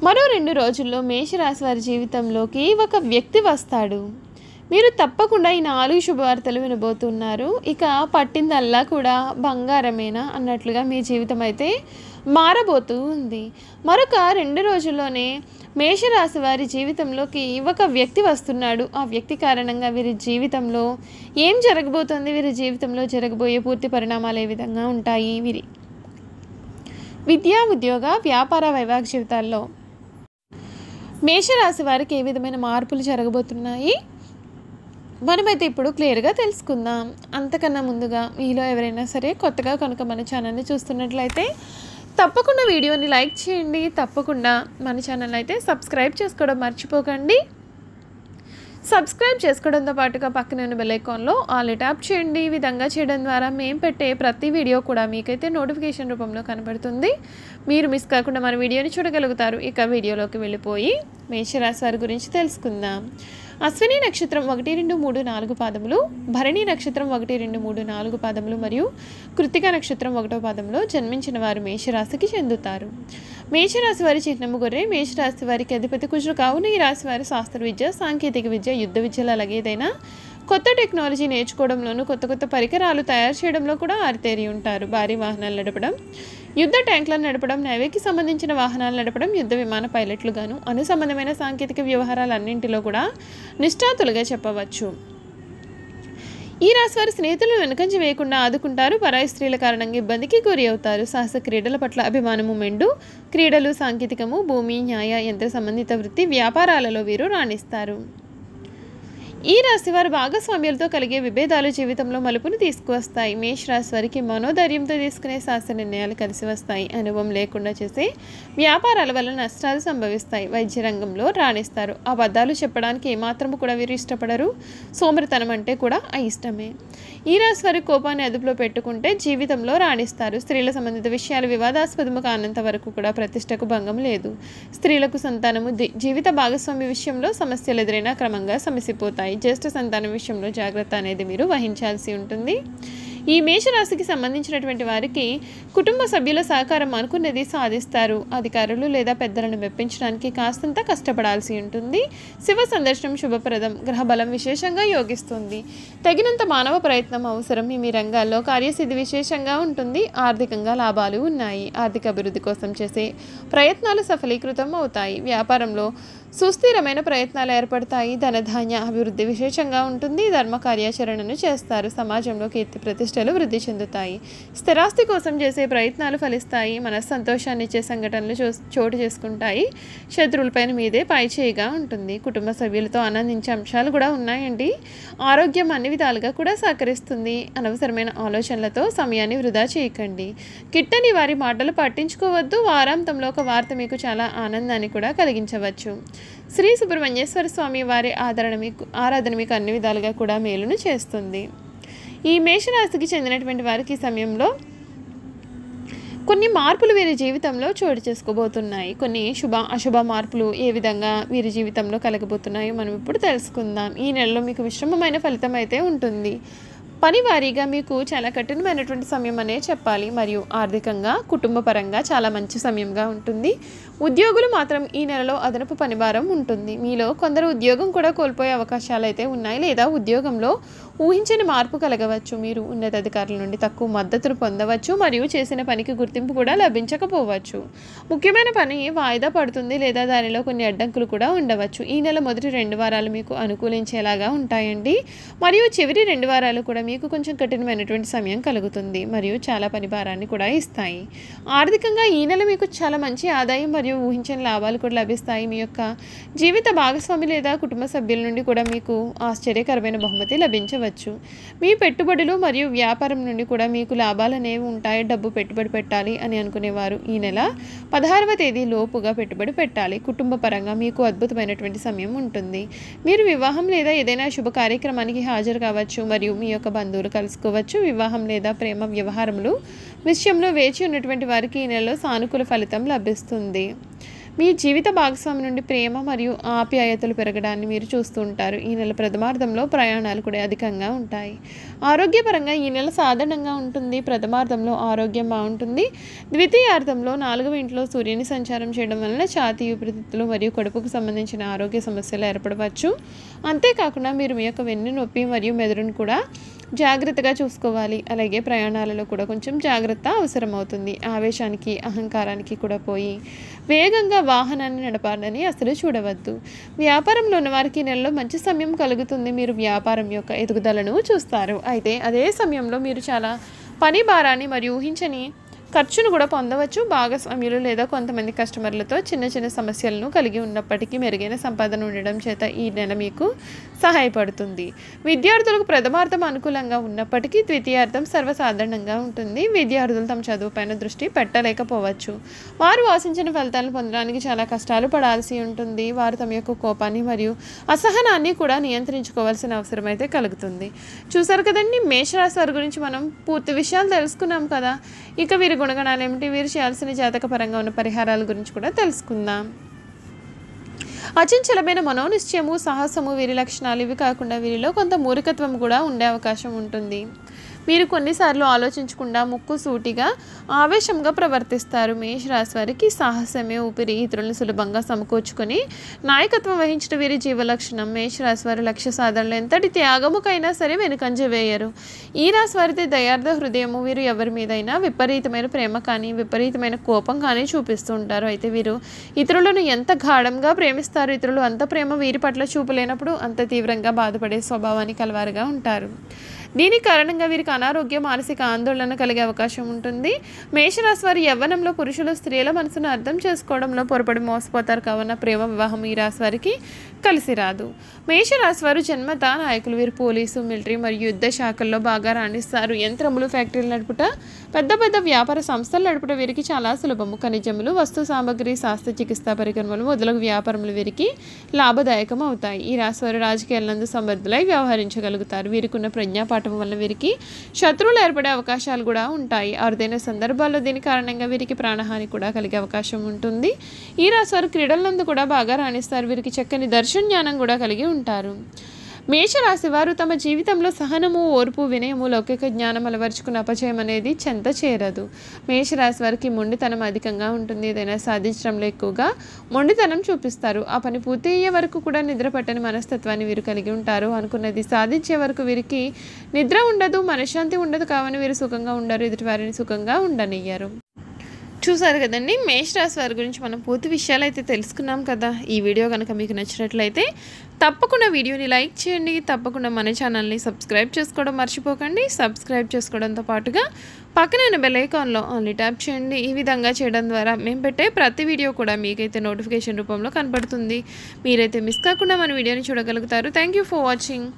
మరో 2 రోజుల్లో మేషరాశి వారి జీవితంలోకి ఒక వ్యక్తి వస్తాడు. మీరు తప్పకుండా ఈ 4 శుభవార్తలు వినబోతున్నారు. ఇక పట్టిందల్లా కూడా బంగారమేనా అన్నట్లుగా మీ జీవితం అయితే మారబోతూ ఉంది. మరొక 2 రోజుల్లోనే మేషరాశి వారి జీవితంలోకి ఒక వ్యక్తి వస్తున్నాడు. ఆ వ్యక్తి కారణంగా వీరి జీవితంలో ఏం జరగబోతోంది, వీరి జీవితంలో జరగబోయే పూర్తి పరిణామాలు ఏ విధంగా ఉంటాయి, వీరి విద్యా, ఉద్యోగ, వ్యాపార, వైవాహిక జీవితాల్లో మేషరాశి వారికి ఏ విధమైన మార్పులు జరగబోతున్నాయి మనమైతే ఇప్పుడు క్లియర్గా తెలుసుకుందాం. అంతకన్నా ముందుగా మీలో ఎవరైనా సరే కొత్తగా కనుక మన ఛానల్ని చూస్తున్నట్లయితే తప్పకుండా వీడియోని లైక్ చేయండి. తప్పకుండా మన ఛానల్ అయితే సబ్స్క్రైబ్ చేసుకోవడం మర్చిపోకండి. సబ్స్క్రైబ్ చేసుకోవడంతో పాటుగా పక్కన ఉన్న బెల్ ఐకాన్లో ఆల్ ట్యాప్ చేయండి. ఈ విధంగా చేయడం ద్వారా మేము పెట్టే ప్రతి వీడియో కూడా మీకైతే నోటిఫికేషన్ రూపంలో కనబడుతుంది. మీరు మిస్ కాకుండా మన వీడియోని చూడగలుగుతారు. ఇక వీడియోలోకి వెళ్ళిపోయి మేషరాశి వారి గురించి తెలుసుకుందాం. అశ్విని నక్షత్రం 1, 2, 3, 4 పాదములు, భరణి నక్షత్రం 1, 2, 3, 4 పాదములు మరియు కృత్తిక నక్షత్రం 1వ పాదంలో జన్మించిన వారు మేషరాశికి చెందుతారు. మేషరాశి వారి చిహ్నము గొర్రె. మేషరాశి వారికి అధిపతి కుజుడు కావున ఈ రాశి వారి శాస్త్ర విద్య, సాంకేతిక విద్య, యుద్ధ విద్యలు అలాగే ఏదైనా కొత్త టెక్నాలజీ నేర్చుకోవడంలోనూ కొత్త పరికరాలు తయారు చేయడంలో కూడా ఆరితేరి ఉంటారు. భారీ వాహనాలు నడపడం, యుద్ధ ట్యాంకులను నడపడం, నేవీకి సంబంధించిన వాహనాలు నడపడం, యుద్ధ విమాన పైలట్లుగాను అనుసంబంధమైన సాంకేతిక వ్యవహారాలన్నింటిలో కూడా నిష్ణాతులుగా చెప్పవచ్చు. ఈ రాశి వారి స్నేహితులను వెనుకంజ వేయకుండా ఆదుకుంటారు. పరాయి స్త్రీల కారణంగా ఇబ్బందికి గురి అవుతారు. సాహస క్రీడల పట్ల అభిమానము మెండు. క్రీడలు, సాంకేతికము, భూమి, న్యాయ, యంత్ర సంబంధిత వృత్తి, వ్యాపారాలలో వీరు రాణిస్తారు. ఈ రాశి వారి భాగస్వామ్యాలతో కలిగే విభేదాలు జీవితంలో మలుపును తీసుకువస్తాయి. మేష రాశి వారికి మనోధైర్యంతో తీసుకునే శాస్త్ర నిర్ణయాలు కలిసి వస్తాయి. అనుభవం లేకుండా చేసే వ్యాపారాల వల్ల నష్టాలు సంభవిస్తాయి. వైద్య రంగంలో రాణిస్తారు. అబద్ధాలు చెప్పడానికి ఏమాత్రము కూడా వీరు ఇష్టపడరు. సోమరితనం అంటే కూడా అయిష్టమే. ఈ రాశి వారి కోపాన్ని అదుపులో పెట్టుకుంటే జీవితంలో రాణిస్తారు. స్త్రీల సంబంధిత విషయాలు వివాదాస్పదము కానంత వరకు కూడా ప్రతిష్టకు భంగం లేదు. స్త్రీలకు సంతానము, జీవిత భాగస్వామి విషయంలో సమస్యలు ఎదురైనా క్రమంగా సమసిపోతాయి. జ్యేష్ఠ సంతానం విషయంలో జాగ్రత్త అనేది మీరు వహించాల్సి ఉంటుంది. ఈ మేషరాశికి సంబంధించినటువంటి వారికి కుటుంబ సభ్యుల సహకారం అనుకున్నది సాధిస్తారు. అధికారులు లేదా పెద్దలను మెప్పించడానికి కాస్తంత కష్టపడాల్సి ఉంటుంది. శివ సందర్శనం శుభప్రదం. గ్రహబలం విశేషంగా యోగిస్తుంది. తగినంత మానవ ప్రయత్నం అవసరం. మీ రంగాల్లో కార్యసిద్ధి విశేషంగా ఉంటుంది. ఆర్థికంగా లాభాలు ఉన్నాయి. ఆర్థిక అభివృద్ధి కోసం చేసే ప్రయత్నాలు సఫలీకృతం అవుతాయి. వ్యాపారంలో సుస్థిరమైన ప్రయత్నాలు ఏర్పడతాయి. ధనధాన్య అభివృద్ధి విశేషంగా ఉంటుంది. ధర్మ కార్యాచరణను చేస్తారు. సమాజంలో కీర్తి ప్రతిష్టలు వృద్ధి చెందుతాయి. స్థిరాస్తి కోసం చేసే ప్రయత్నాలు ఫలిస్తాయి. మనస్సంతోషాన్ని ఇచ్చే సంఘటనలు చోటు చేసుకుంటాయి. శత్రువులపైన మీదే పైచేయిగా ఉంటుంది. కుటుంబ సభ్యులతో ఆనందించే అంశాలు కూడా ఉన్నాయండి. ఆరోగ్యం అన్ని విధాలుగా కూడా సహకరిస్తుంది. అనవసరమైన ఆలోచనలతో సమయాన్ని వృధా చేయకండి. కిట్టని వారి మాటలు పట్టించుకోవద్దు. వారాంతంలో ఒక వార్త మీకు చాలా ఆనందాన్ని కూడా కలిగించవచ్చు. శ్రీ సుబ్రహ్మణ్యేశ్వర స్వామి వారి ఆరాధన మీకు అన్ని విధాలుగా కూడా మేలును చేస్తుంది. ఈ మేషరాశికి చెందినటువంటి వారికి ఈ సమయంలో కొన్ని మార్పులు వీరి జీవితంలో చోటు చేసుకోబోతున్నాయి. కొన్ని అశుభ మార్పులు ఏ విధంగా వీరి జీవితంలో కలగబోతున్నాయో మనం ఇప్పుడు తెలుసుకుందాం. ఈ నెలలో మీకు మిశ్రమమైన ఫలితం అయితే ఉంటుంది. పని వారీగా మీకు చాలా కఠినమైనటువంటి సమయం అనే చెప్పాలి. మరియు ఆర్థికంగా, కుటుంబ పరంగా చాలా మంచి సమయంగా ఉంటుంది. ఉద్యోగులు మాత్రం ఈ నెలలో అదనపు పనిభారం ఉంటుంది. మీలో కొందరు ఉద్యోగం కూడా కోల్పోయే అవకాశాలు అయితే ఉన్నాయి. లేదా ఉద్యోగంలో ఊహించని మార్పు కలగవచ్చు. మీరు ఉన్నతాధికారుల నుండి తక్కువ మద్దతును పొందవచ్చు. మరియు చేసిన పనికి గుర్తింపు కూడా లభించకపోవచ్చు. ముఖ్యమైన పని వాయిదా పడుతుంది లేదా దానిలో కొన్ని అడ్డంకులు కూడా ఉండవచ్చు. ఈ నెల మొదటి 2 వారాలు మీకు అనుకూలించేలాగా ఉంటాయండి. మరియు చివరి 2 వారాలు కూడా మీకు కొంచెం కఠినమైనటువంటి సమయం కలుగుతుంది. మరియు చాలా పని భారాన్ని కూడా ఇస్తాయి. ఆర్థికంగా ఈ నెల మీకు చాలా మంచి ఆదాయం మరియు ఊహించని లాభాలు కూడా లభిస్తాయి. మీ యొక్క జీవిత భాగస్వామి లేదా కుటుంబ సభ్యుల నుండి కూడా మీకు ఆశ్చర్యకరమైన బహుమతి లభించవచ్చు. మీ పెట్టుబడులు మరియు వ్యాపారం నుండి కూడా మీకు లాభాలు అనేవి ఉంటాయి. డబ్బు పెట్టుబడి పెట్టాలి అని అనుకునేవారు ఈ నెల 16వ తేదీ లోపుగా పెట్టుబడి పెట్టాలి. కుటుంబ పరంగా మీకు అద్భుతమైనటువంటి సమయం ఉంటుంది. మీరు వివాహం లేదా ఏదైనా శుభ కార్యక్రమానికి హాజరు కావచ్చు. మరియు మీ యొక్క బంధువులు కలుసుకోవచ్చు. వివాహం లేదా ప్రేమ వ్యవహారములు విషయంలో వేచి ఉన్నటువంటి వారికి ఈ నెలలో సానుకూల ఫలితం లభిస్తుంది. మీ జీవిత భాగస్వామి నుండి ప్రేమ మరియు ఆప్యాయతలు పెరగడాన్ని మీరు చూస్తూ ఉంటారు. ఈ నెల ప్రథమార్థంలో ప్రయాణాలు కూడా అధికంగా ఉంటాయి. ఆరోగ్యపరంగా ఈ నెల సాధారణంగా ఉంటుంది. ప్రథమార్థంలో ఆరోగ్యం బాగుంటుంది. ద్వితీయార్థంలో 4వ ఇంట్లో సూర్యుని సంచారం చేయడం వలన ఛాతీ, ఊపిరితిత్తులు మరియు కడుపుకు సంబంధించిన ఆరోగ్య సమస్యలు ఏర్పడవచ్చు. అంతేకాకుండా మీరు మీ యొక్క వెన్ను నొప్పి మరియు మెదడును కూడా జాగ్రత్తగా చూసుకోవాలి. అలాగే ప్రయాణాలలో కూడా కొంచెం జాగ్రత్త అవసరమవుతుంది. ఆవేశానికి, అహంకారానికి కూడా పోయి వేగంగా వాహనాన్ని నడపాలని అసలు చూడవద్దు. వ్యాపారంలో ఉన్న వారికి నెలలో మంచి సమయం కలుగుతుంది. మీరు వ్యాపారం యొక్క ఎదుగుదలను చూస్తారు. అయితే అదే సమయంలో మీరు చాలా పని భారాన్ని మరియు ఊహించని ఖర్చును కూడా పొందవచ్చు. భాగస్వామ్యులు లేదా కొంతమంది కస్టమర్లతో చిన్న చిన్న సమస్యలను కలిగి ఉన్నప్పటికీ మెరుగైన సంపాదన ఉండడం చేత ఈ నెల మీకు సహాయపడుతుంది. విద్యార్థులకు ప్రథమార్థం అనుకూలంగా ఉన్నప్పటికీ ద్వితీయార్థం సర్వసాధారణంగా ఉంటుంది. విద్యార్థులు తమ చదువుపైన దృష్టి పెట్టలేకపోవచ్చు. వారు ఆశించిన ఫలితాలను పొందడానికి చాలా కష్టాలు పడాల్సి ఉంటుంది. వారు తమ యొక్క కోపాన్ని మరియు అసహనాన్ని కూడా నియంత్రించుకోవాల్సిన అవసరం అయితే కలుగుతుంది. చూసారు కదండి, మేషరాశి వారి గురించి మనం పూర్తి విషయాలు తెలుసుకున్నాం కదా. ఇక వీరి గుణగణాలు ఏమిటి, వీరు చేయాల్సిన జాతకపరంగా ఉన్న పరిహారాల గురించి కూడా తెలుసుకుందాం. అచంచలమైన మనోనిశ్చయము, సాహసము వీరి లక్షణాలు. ఇవి కాకుండా వీరిలో కొంత మూర్ఖత్వం కూడా ఉండే అవకాశం ఉంటుంది. వీరు కొన్నిసార్లు ఆలోచించకుండా ముక్కు సూటిగా ఆవేశంగా ప్రవర్తిస్తారు. మేషరాశి వారికి సాహసమే ఊపిరి. ఇతరులను సులభంగా సమకూర్చుకొని నాయకత్వం వహించడం వీరి జీవలక్షణం. మేషరాశి వారి లక్ష్య సాధనలో ఎంతటి త్యాగముకైనా సరే వెనుకంజ వేయరు. ఈ రాశి వారిది దయార్థ హృదయము. వీరు ఎవరి మీదైనా విపరీతమైన ప్రేమ కానీ విపరీతమైన కోపం కానీ చూపిస్తూ ఉంటారు. అయితే వీరు ఇతరులను ఎంత గాఢంగా ప్రేమిస్తారు. ఇతరులు అంత ప్రేమ వీరి పట్ల చూపలేనప్పుడు అంత తీవ్రంగా బాధపడే స్వభావాన్ని కలవారుగా ఉంటారు. దీని కారణంగా వీరికి అనారోగ్య, మానసిక ఆందోళన కలిగే అవకాశం ఉంటుంది. మేషరాశి వారి యవ్వనంలో పురుషులు స్త్రీల మనసును అర్థం చేసుకోవడంలో పొరపడి మోసపోతారు. కావున ప్రేమ వివాహం ఈ రాశి వారికి కలిసి రాదు. మేషరాశి వారు జన్మత నాయకులు. వీరు పోలీసు, మిలిటరీ మరియు యుద్ధ శాఖల్లో బాగా రాణిస్తారు. యంత్రములు, ఫ్యాక్టరీలు నడుపుట, పెద్ద పెద్ద వ్యాపార సంస్థలు నడుపుట వీరికి చాలా సులభము. ఖనిజములు, వస్తు సామగ్రి, శాస్త్ర చికిత్సా పరికరములు మొదలగు వ్యాపారములు వీరికి లాభదాయకం అవుతాయి. ఈ రాశి వారు రాజకీయాలందు సమర్థులై వ్యవహరించగలుగుతారు. వీరికి ఉన్న ప్రజ్ఞాపాఠం వల్ల వీరికి శత్రువులు ఏర్పడే అవకాశాలు కూడా ఉంటాయి. అరుదైన సందర్భాల్లో దీని కారణంగా వీరికి ప్రాణహాని కూడా కలిగే అవకాశం ఉంటుంది. ఈ రాశి వారు క్రీడలందు కూడా బాగా రాణిస్తారు. వీరికి చక్కని దర్శన జ్ఞానం కూడా కలిగి ఉంటారు. మేషరాశి వారు తమ జీవితంలో సహనము, ఓర్పు, వినయము, లౌకిక జ్ఞానం అలవర్చుకున్న అపజయం అనేది చెంత చేరదు. మేషరాశి వారికి మొండితనం అధికంగా ఉంటుంది. ఏదైనా సాధించడంలో ఎక్కువగా మొండితనం చూపిస్తారు. ఆ పని పూర్తి అయ్యే వరకు కూడా నిద్ర పట్టని మనస్తత్వాన్ని వీరు కలిగి ఉంటారు. అనుకున్నది సాధించే వరకు వీరికి నిద్ర ఉండదు, మనశ్శాంతి ఉండదు. కావని వీరు సుఖంగా ఉండరు, ఎదుటి వారిని సుఖంగా ఉండనియ్యరు. చూసారు కదండి, మేషరాశి వారి గురించి మనం పూర్తి విషయాలు అయితే తెలుసుకున్నాం కదా. ఈ వీడియో కనుక మీకు నచ్చినట్లయితే తప్పకుండా వీడియోని లైక్ చేయండి. తప్పకుండా మన ఛానల్ని సబ్స్క్రైబ్ చేసుకోవడం మర్చిపోకండి. సబ్స్క్రైబ్ చేసుకోవడంతో పాటుగా పక్కన ఉన్న బెల్ ఐకాన్లో ఆన్లీ ట్యాప్ చేయండి. ఈ విధంగా చేయడం ద్వారా మేము పెట్టే ప్రతి వీడియో కూడా మీకైతే నోటిఫికేషన్ రూపంలో కనపడుతుంది. మీరైతే మిస్ కాకుండా మన వీడియోని చూడగలుగుతారు. Thank you for watching.